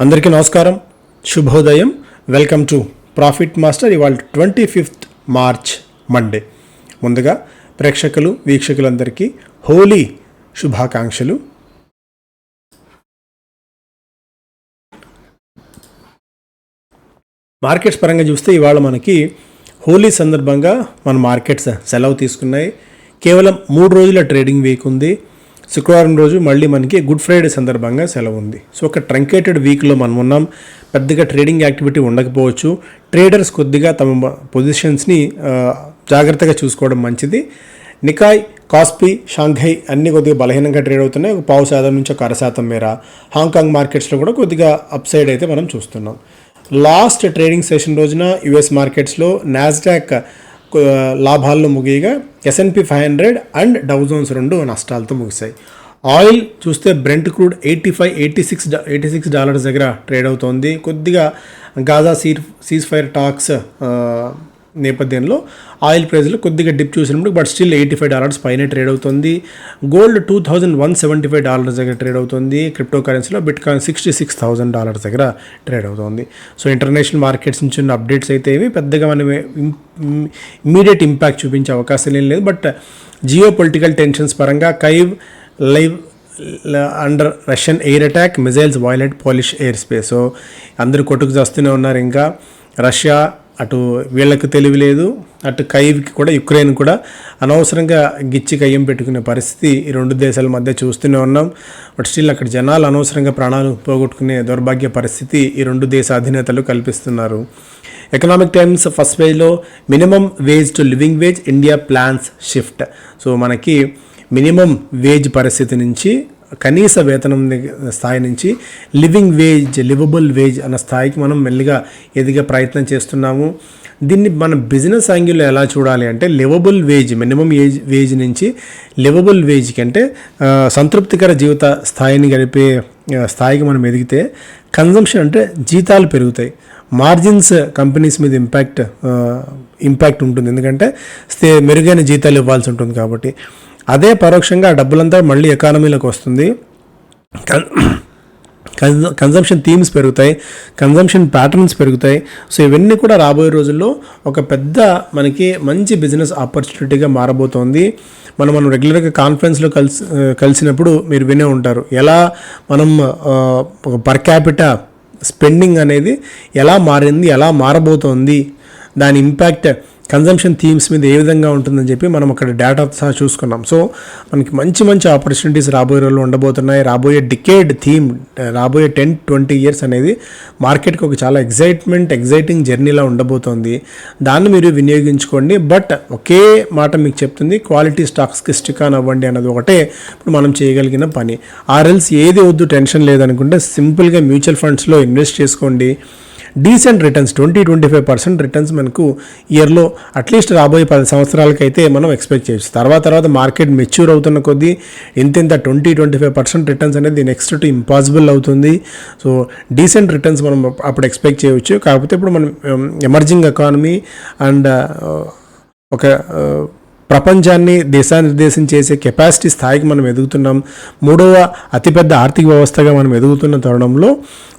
అందరికీ నమస్కారం, శుభోదయం. Welcome to profit master. ఇవాళ 25 మార్చ్ మండే. ముందుగా ప్రేక్షకులు వీక్షకులందరికీ హోలీ శుభాకాంక్షలు. మార్కెట్స్ పరంగా చూస్తే ఇవాళ మనకి హోలీ సందర్భంగా మన మార్కెట్స్ సెలవు తీసుకున్నాయి. కేవలం 3 రోజుల ట్రేడింగ్ వీక్ ఉంది. శుక్రవారం రోజు మళ్ళీ మనకి గుడ్ ఫ్రైడే సందర్భంగా సెలవు ఉంది. సో ఒక ట్రంకేటెడ్ వీక్లో మనం ఉన్నాం. పెద్దగా ట్రేడింగ్ యాక్టివిటీ ఉండకపోవచ్చు. ట్రేడర్స్ కొద్దిగా తమ పొజిషన్స్ని జాగ్రత్తగా చూసుకోవడం మంచిది. నికాయ్, కాస్పీ, షాంఘై అన్నీ కొద్దిగా బలహీనంగా ట్రేడ్ అవుతున్నాయి. 0.5% నుంచి 1% మేర. హాంకాంగ్ మార్కెట్స్లో కూడా కొద్దిగా అప్ సైడ్ అయితే మనం చూస్తున్నాం. లాస్ట్ ట్రేడింగ్ సెషన్ రోజున యుఎస్ మార్కెట్స్లో నాస్డాక్ లాభాల్లో ముగియగా S&P 500 అండ్ డౌ జోన్స్ రెండు నష్టాలతో ముగిశాయి. ఆయిల్ చూస్తే బ్రెంట్ క్రూడ్ $86 దగ్గర ట్రేడ్ అవుతోంది. కొద్దిగా గాజా సీజ్ ఫైర్ టాక్స్ నేపథ్యంలో ఆయిల్ ప్రైస్లో కొద్దిగా డిప్ చూసినప్పుడు బట్ స్టిల్ $85 పైన ట్రేడ్ అవుతుంది. గోల్డ్ $2,175 దగ్గర ట్రేడ్ అవుతుంది. క్రిప్టో కరెన్సీలో బిట్కాయిన్ $66,000 దగ్గర ట్రేడ్ అవుతుంది. సో ఇంటర్నేషనల్ మార్కెట్స్ నుంచి ఉన్న అప్డేట్స్ అయితే ఏమి పెద్దగా మనం ఇమీడియట్ ఇంపాక్ట్ చూపించే అవకాశం ఏం లేదు. బట్ జియో పొలిటికల్ టెన్షన్స్ పరంగా Kyiv live under Russian air attack, missiles violet Polish air space. So అందరూ కొట్టుకు చేస్తూనే ఉన్నారు. ఇంకా రష్యా అటు వీళ్ళకి తెలివి లేదు, అటు కైవ్కి కూడా యుక్రెయిన్ కూడా అనవసరంగా గిచ్చి కయ్యం పెట్టుకునే పరిస్థితి ఈ రెండు దేశాల మధ్య చూస్తూనే ఉన్నాం. బట్ స్టిల్ అక్కడ జనాలు అనవసరంగా ప్రాణాలు పోగొట్టుకునే దౌర్భాగ్య పరిస్థితి ఈ రెండు దేశ అధినేతలు కల్పిస్తున్నారు. ఎకనామిక్ టైమ్స్ ఫస్ట్ పేజ్లో minimum wage to living wage, India plans shift. So మనకి మినిమం వేజ్ పరిస్థితి నుంచి కనీస వేతనం స్థాయి నుంచి లివబుల్ వేజ్ అన్న స్థాయికి మనం మెల్లిగా ఎదిగే ప్రయత్నం చేస్తున్నాము. దీన్ని మన బిజినెస్ యాంగిల్లో ఎలా చూడాలి అంటే లివబుల్ వేజ్, మినిమం వేజ్ నుంచి లివబుల్ వేజ్కి అంటే సంతృప్తికర జీవిత స్థాయిని గడిపే స్థాయికి మనం ఎదిగితే కన్జంప్షన్ అంటే జీతాలు పెరుగుతాయి, మార్జిన్స్ కంపెనీస్ మీద ఇంపాక్ట్ ఉంటుంది. ఎందుకంటే మెరుగైన జీతాలు ఇవ్వాల్సి ఉంటుంది కాబట్టి అదే పరోక్షంగా ఆ డబ్బులంతా మళ్ళీ ఎకానమీలోకి వస్తుంది. కన్జంప్షన్ థీమ్స్ పెరుగుతాయి, కన్జంప్షన్ ప్యాటర్న్స్ పెరుగుతాయి. సో ఇవన్నీ కూడా రాబోయే రోజుల్లో ఒక పెద్ద మనకి మంచి బిజినెస్ ఆపర్చునిటీగా మారబోతోంది. మనం రెగ్యులర్గా కాన్ఫరెన్స్లో కలిసినప్పుడు మీరు వినే ఉంటారు ఎలా మనం పర్ క్యాపిటా స్పెండింగ్ అనేది ఎలా మారింది, ఎలా మారబోతోంది, దాని ఇంపాక్ట్ కన్జంప్షన్ థీమ్స్ మీద ఏ విధంగా ఉంటుందని చెప్పి మనం అక్కడ డేటా సహా చూసుకున్నాం. సో మనకి మంచి మంచి ఆపర్చునిటీస్ రాబోయే రోజుల్లో ఉండబోతున్నాయి. రాబోయే డికేడ్ థీమ్, రాబోయే 10-20 ఇయర్స్ అనేది మార్కెట్కి ఒక చాలా ఎగ్జైటింగ్ జర్నీలా ఉండబోతోంది. దాన్ని మీరు వినియోగించుకోండి. బట్ ఒకే మాట మీకు చెప్తుంది, క్వాలిటీ స్టాక్స్కి స్టిక్ ఆన్ అవ్వండి అన్నది ఒకటే ఇప్పుడు మనం చేయగలిగిన పని. ఆర్ఎల్స్ ఏది వద్దు, టెన్షన్ లేదనుకుంటే సింపుల్గా మ్యూచువల్ ఫండ్స్లో ఇన్వెస్ట్ చేసుకోండి. డీసెంట్ రిటర్న్స్ 20-25% రిటర్న్స్ మనకు ఇయర్లో అట్లీస్ట్ రాబోయే 10 సంవత్సరాలకైతే మనం ఎక్స్పెక్ట్ చేయొచ్చు. తర్వాత మార్కెట్ మెచ్యూర్ అవుతున్న కొద్దీ ఇంత 20-25% రిటర్న్స్ అనేది నెక్స్ట్ టు ఇంపాసిబుల్ అవుతుంది. సో డీసెంట్ రిటర్న్స్ మనం అప్పుడు ఎక్స్పెక్ట్ చేయవచ్చు. కాకపోతే ఇప్పుడు మనం ఎమర్జింగ్ ఎకానమీ అండ్ ఒక ప్రపంచాన్ని దేశానిర్దేశం చేసే కెపాసిటీ స్థాయికి మనం ఎదుగుతున్నాం. 3వ అతిపెద్ద ఆర్థిక వ్యవస్థగా మనం ఎదుగుతున్న తరుణంలో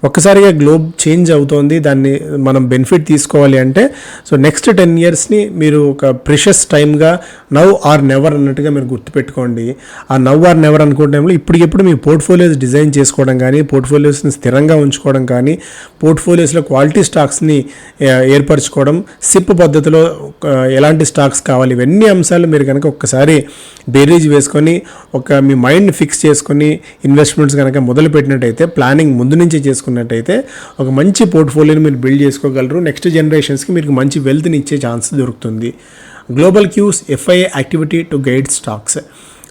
ఒక్కసారిగా గ్లోబ్ చేంజ్ అవుతోంది. దాన్ని మనం బెనిఫిట్ తీసుకోవాలి అంటే సో నెక్స్ట్ 10 ఇయర్స్ని మీరు ఒక ప్రెషస్ టైమ్గా నవ్ ఆర్ నెవర్ అన్నట్టుగా మీరు గుర్తుపెట్టుకోండి. ఆ నవ్ ఆర్ నెవర్ అనుకునే టైంలో ఇప్పటికెప్పుడు మీ పోర్ట్ఫోలియోస్ డిజైన్ చేసుకోవడం కానీ, పోర్ట్ఫోలియోస్ని స్థిరంగా ఉంచుకోవడం కానీ, పోర్ట్ఫోలియోస్లో క్వాలిటీ స్టాక్స్ని ఏర్పరచుకోవడం, సిప్ పద్ధతిలో ఎలాంటి స్టాక్స్ కావాలి, ఇవన్నీ అంశాలు మీరు కనుక ఒక్కసారి బేరీజ్ వేసుకొని మీ మైండ్ ఫిక్స్ చేసుకొని ఇన్వెస్ట్మెంట్స్ కనుక మొదలు పెట్టినట్టయితే, ప్లానింగ్ ముందు నుంచి చేసుకున్నట్టయితే ఒక మంచి పోర్ట్ఫోలియోని మీరు బిల్డ్ చేసుకోగలరు. నెక్స్ట్ జనరేషన్స్కి మీకు మంచి వెల్త్ని ఇచ్చే ఛాన్స్ దొరుకుతుంది. Global cues FIA activity to guide stocks.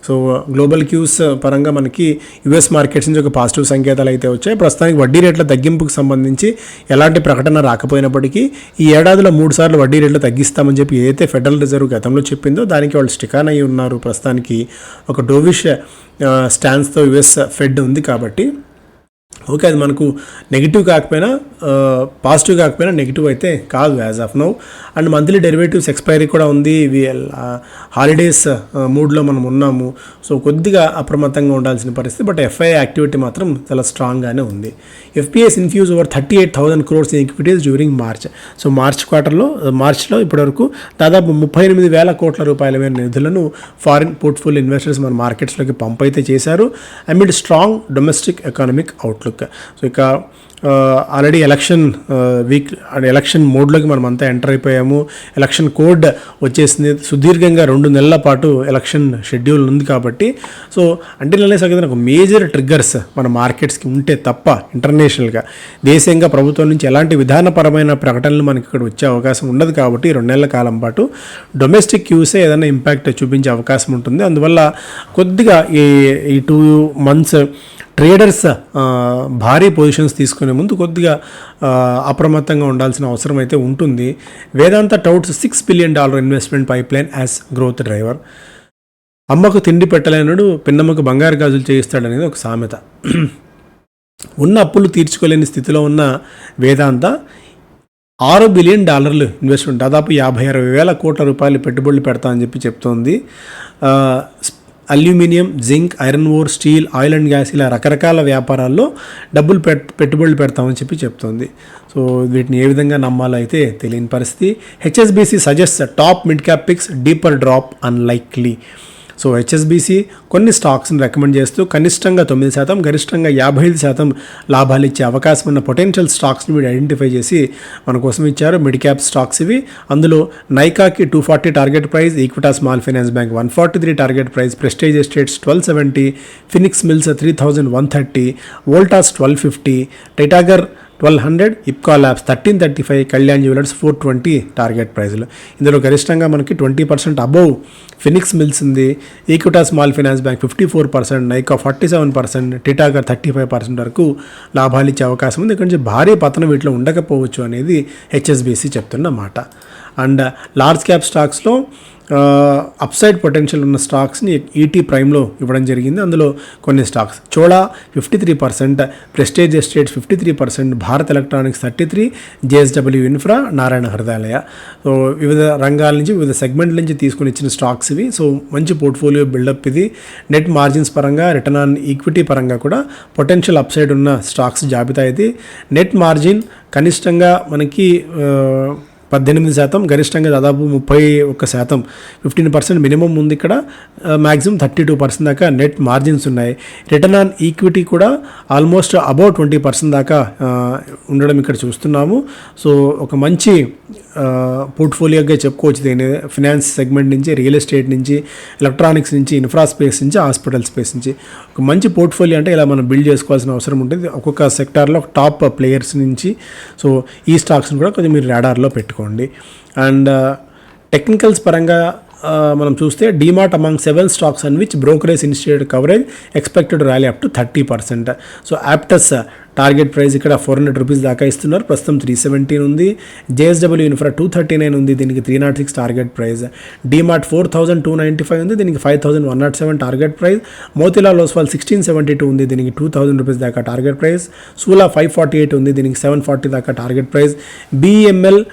So global cues పరంగా మనకి యుఎస్ మార్కెట్స్ నుంచి ఒక పాజిటివ్ సంకేతాలు అయితే వచ్చాయి. ప్రస్తుతానికి వడ్డీ రేట్ల తగ్గింపుకు సంబంధించి ఎలాంటి ప్రకటన రాకపోయినప్పటికీ ఈ ఏడాదిలో 3 సార్లు వడ్డీ రేట్లు తగ్గిస్తామని చెప్పి ఏదైతే ఫెడరల్ రిజర్వ్ గతంలో చెప్పిందో దానికి వాళ్ళు స్టిక్ ఆన్ అయ్యి ఉన్నారు. ప్రస్తుతానికి ఒక డోవిష్ స్టాన్స్తో యుఎస్ ఫెడ్ ఉంది కాబట్టి ఓకే, అది మనకు నెగిటివ్ కాకపోయినా పాజిటివ్ కాకపోయినా నెగిటివ్ అయితే కాదు as of now. And monthly derivatives expiry కూడా ఉంది. ఇవి హాలిడేస్ మూడ్లో మనం ఉన్నాము, సో కొద్దిగా అప్రమత్తంగా ఉండాల్సిన పరిస్థితి. బట్ ఎఫ్ఐఐ యాక్టివిటీ మాత్రం చాలా స్ట్రాంగ్గానే ఉంది. FPIs infuse over 38,000 crores in equities during March. So మార్చ్లో ఇప్పటివరకు దాదాపు 38,000 కోట్ల రూపాయల నిధులను ఫారిన్ పోర్ట్ఫోలియో ఇన్వెస్టర్స్ మన మార్కెట్స్లోకి పంప్ అయితే చేశారు amid strong domestic economic outlook. So ఇక ఆల్రెడీ ఎలక్షన్ మోడ్లోకి మనం అంతా ఎంటర్ అయిపోయాము. ఎలక్షన్ కోడ్ వచ్చేసింది. సుదీర్ఘంగా 2 నెలల పాటు ఎలక్షన్ షెడ్యూల్ ఉంది కాబట్టి సో అంటే ఒక మేజర్ ట్రిగ్గర్స్ మన మార్కెట్స్కి ఉంటే తప్ప ఇంటర్నేషనల్గా దేశీయంగా ప్రభుత్వం నుంచి ఎలాంటి విధానపరమైన ప్రకటనలు మనకి ఇక్కడ వచ్చే అవకాశం ఉండదు. కాబట్టి 2 నెలల కాలం పాటు డొమెస్టిక్ క్యూసే ఏదైనా ఇంపాక్ట్ చూపించే అవకాశం ఉంటుంది. అందువల్ల కొద్దిగా ఈ 2 months ట్రేడర్స్ భారీ పొజిషన్స్ తీసుకునే ముందు కొద్దిగా అప్రమత్తంగా ఉండాల్సిన అవసరం అయితే ఉంటుంది. Vedanta touts $6 billion investment pipeline as growth driver. అమ్మకు తిండి పెట్టలేనుడు పిన్నమ్మకు బంగారు గాజులు చేయిస్తాడనేది ఒక సామెత. ఉన్న అప్పులు తీర్చుకోలేని స్థితిలో ఉన్న వేదాంత $6 billion ఇన్వెస్ట్మెంట్, దాదాపు 50-60 కోట్ల రూపాయలు పెట్టుబడులు పెడతా అని చెప్తోంది. Aluminium, zinc, iron ore, steel, oil and gas ఇలా రకరకాల వ్యాపారాల్లో డబ్బులు పెట్టుబడులు పెడతామని చెప్తోంది. సో వీటిని ఏ విధంగా నమ్మాలో అయితే తెలియని పరిస్థితి. HSBC suggest top mid cap picks, deeper drop unlikely. So HSBC కొన్ని స్టాక్స్ని రికమెండ్ చేస్తూ కనిష్టంగా 9%, గరిష్టంగా 55% లాభాలు ఇచ్చే అవకాశం ఉన్న పొటెన్షియల్ స్టాక్స్ని వీడు ఐడెంటిఫై చేసి మన కోసం ఇచ్చారు. మిడ్ క్యాప్ స్టాక్స్ ఇవి. అందులో నైకాకి 240 target price, Equitas Small Finance Bank 143 target price, Prestige Estates 1270, Phoenix Mills 3130, Voltas 1250, Titagarh 1200, Ipca Labs 1335, Kalyan Jewellers 420 target ప్రైజ్లు. ఇందులో గరిష్టంగా మనకి 20% అబోవ్ ఫినిక్స్ మిల్స్ ఉంది. Equitas Small Finance Bank 54%, Nykaa 47%, Titagarh 35% వరకు లాభాలు ఇచ్చే అవకాశం ఉంది. ఇక్కడ నుంచి భారీ పతనం వీటిలో ఉండకపోవచ్చు అనేది హెచ్ఎస్బిసి చెప్తున్న మాట. అండ్ లార్జ్ క్యాప్ స్టాక్స్లో అప్సైడ్ పొటెన్షియల్ ఉన్న స్టాక్స్ని ఈటీ ప్రైమ్లో ఇవ్వడం జరిగింది. అందులో కొన్ని stocks Chola 53%, prestige estates 53%, Bharat electronics 33%, JSW infra, Narayana Hrudayalaya. So వివిధ రంగాల నుంచి వివిధ సెగ్మెంట్ల నుంచి తీసుకుని ఇచ్చిన స్టాక్స్ ఇవి. సో మంచి పోర్ట్ఫోలియో బిల్డప్ ఇది. నెట్ మార్జిన్స్ పరంగా, రిటర్న్ ఆన్ ఈక్విటీ పరంగా కూడా పొటెన్షియల్ అప్సైడ్ ఉన్న స్టాక్స్ జాబితా ఇది. నెట్ మార్జిన్ కనిష్టంగా మనకి 18%, గరిష్టంగా దాదాపు 31%, 15% మినిమం ఉంది ఇక్కడ. మ్యాక్సిమం 32% దాకా నెట్ మార్జిన్స్ ఉన్నాయి. రిటర్న్ ఆన్ ఈక్విటీ కూడా ఆల్మోస్ట్ అబౌట్ 20% దాకా ఉండడం ఇక్కడ చూస్తున్నాము. సో ఒక మంచి పోర్ట్ఫోలియోగా చెప్పుకోవచ్చు దీన్ని. ఫినాన్స్ సెగ్మెంట్ నుంచి, రియల్ ఎస్టేట్ నుంచి, ఎలక్ట్రానిక్స్ నుంచి, ఇన్ఫ్రా స్పేస్ నుంచి, హాస్పిటల్ స్పేస్ నుంచి ఒక మంచి పోర్ట్ఫోలియో అంటే ఇలా మనం బిల్డ్ చేసుకోవాల్సిన అవసరం ఉంటుంది. ఒక్కొక్క సెక్టార్లో టాప్ ప్లేయర్స్ నుంచి. సో ఈ స్టాక్స్ని కూడా కొంచెం మీరు రాడార్లో పెట్టుకోండి. అండ్ టెక్నికల్స్ పరంగా మనం చూస్తే DMart among 7 stocks an which brokerage institute coverage expected rally up to 30%. So Aptus target price ఇక్కడ 400 రూపీస్ దాకా ఇస్తున్నారు. ప్రస్తుతం 317 ఉంది. జేఎస్డబ్ల్యూ ఇన్ఫ్రా 239 ఉంది, దీనికి 306 టార్గెట్ ప్రైస్. డీమార్ట్ 4295 ఉంది, దీనికి 5107 టార్గెట్ ప్రైస్. మోతిలాల్ ఓస్వాల్ 1672 ఉంది, దీనికి 2000 రూపీస్ దాకా టార్గెట్ ప్రైస్. సూలా 548 ఉంది, దీనికి 740 దాకా టార్గెట్ ప్రైస్. బిఎంఎల్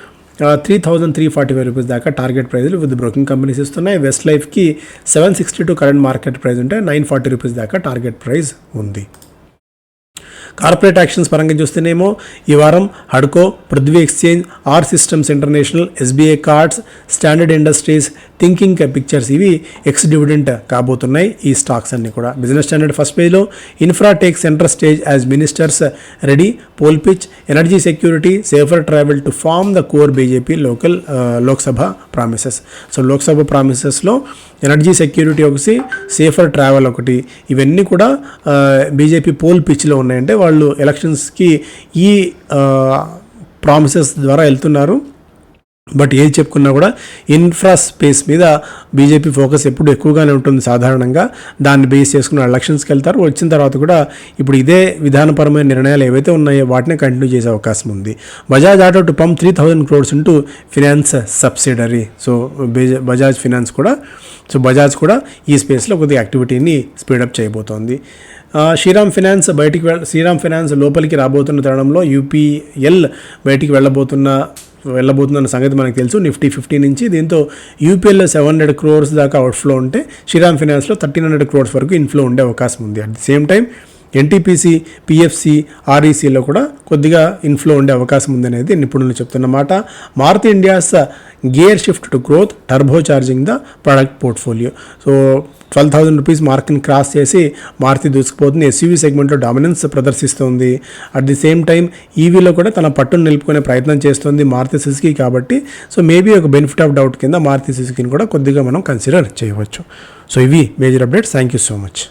3,345 రూపీస్ దాకా టార్గెట్ ప్రైజ్లు విత్ బ్రోకింగ్ కంపెనీస్ ఇస్తున్నాయి. వెస్ట్ లైఫ్కి 762 కరెంట్ మార్కెట్ ప్రైస్ ఉంటే 940 రూపీస్ దాకా టార్గెట్ ప్రైస్ ఉంది. కార్పొరేట్ యాక్షన్స్ పరంగా చూస్తేనేమో ఈ వారం హడ్కో, Prithvi exchange, R systems international, SBI cards, standard industries, thinking pictures ఇవి ఎక్స్ డివిడెంట్ కాబోతున్నాయి. ఈ స్టాక్స్ అన్ని కూడా బిజినెస్ స్టాండర్డ్ ఫస్ట్ పేజ్లో infra take centre stage as ministers ready, poll pitch, energy security, safer travel to form the core BJP Lok Sabha promises. So Lok Sabha ప్రామిసెస్లో energy security ఒకటి, safer travel ఒకటి, ఇవన్నీ కూడా బీజేపీ పోల్ పిచ్లో ఉన్నాయంటే వాళ్ళు ఎలక్షన్స్కి ఈ ప్రామిసెస్ ద్వారా వెళ్తున్నారు. బట్ ఏది చెప్పుకున్నా కూడా ఇన్ఫ్రా స్పేస్ మీద బీజేపీ ఫోకస్ ఎప్పుడు ఎక్కువగానే ఉంటుంది సాధారణంగా. దాన్ని బేస్ చేసుకుని ఎలక్షన్స్కి వెళ్తారు. వచ్చిన తర్వాత కూడా ఇప్పుడు ఇదే విధానపరమైన నిర్ణయాలు ఏవైతే ఉన్నాయో వాటిని కంటిన్యూ చేసే అవకాశం ఉంది. Bajaj auto to pump 3,000 crores into finance subsidiary. So Bajaj finance కూడా, సో బజాజ్ కూడా ఈ స్పేస్లో కొద్దిగా యాక్టివిటీని స్పీడప్ చేయబోతోంది. శ్రీరామ్ ఫైనాన్స్ లోపలికి రాబోతున్న తరుణంలో యూపీఎల్ బయటికి వెళ్ళబోతుందన్న సంగతి మనకు తెలుసు. నిఫ్టీ 50 నుంచి. దీంతో యూపీఎల్లో 700 crores దాకా అవుట్ఫ్లో ఉంటే శ్రీరామ్ ఫైనాన్స్లో 1300 crores వరకు ఇన్ఫ్లో ఉండే అవకాశం ఉంది. At the same time NTPC, PFC, ఆర్ఈసీలో కూడా కొద్దిగా ఇన్ఫ్లో ఉండే అవకాశం ఉందనేది నిపుణులు చెప్తున్నమాట. Maruti India's gear shift to growth, turbo charging the product portfolio. So 12,000 rupees మార్క్ని క్రాస్ చేసి మారుతి దూసుకుపోతుంది. ఎస్యూవీ సెగ్మెంట్లో డామినెన్స్ ప్రదర్శిస్తుంది. అట్ ది సేమ్ టైం ఈవీలో కూడా తన పట్టును నిలుపుకునే ప్రయత్నం చేస్తుంది మారుతి సుజుకి. కాబట్టి సో మేబీ ఒక బెనిఫిట్ ఆఫ్ డౌట్ కింద మారుతి సుజుకిని కూడా కొద్దిగా మనం కన్సిడర్ చేయవచ్చు. సో ఇవి major updates. Thank you so much.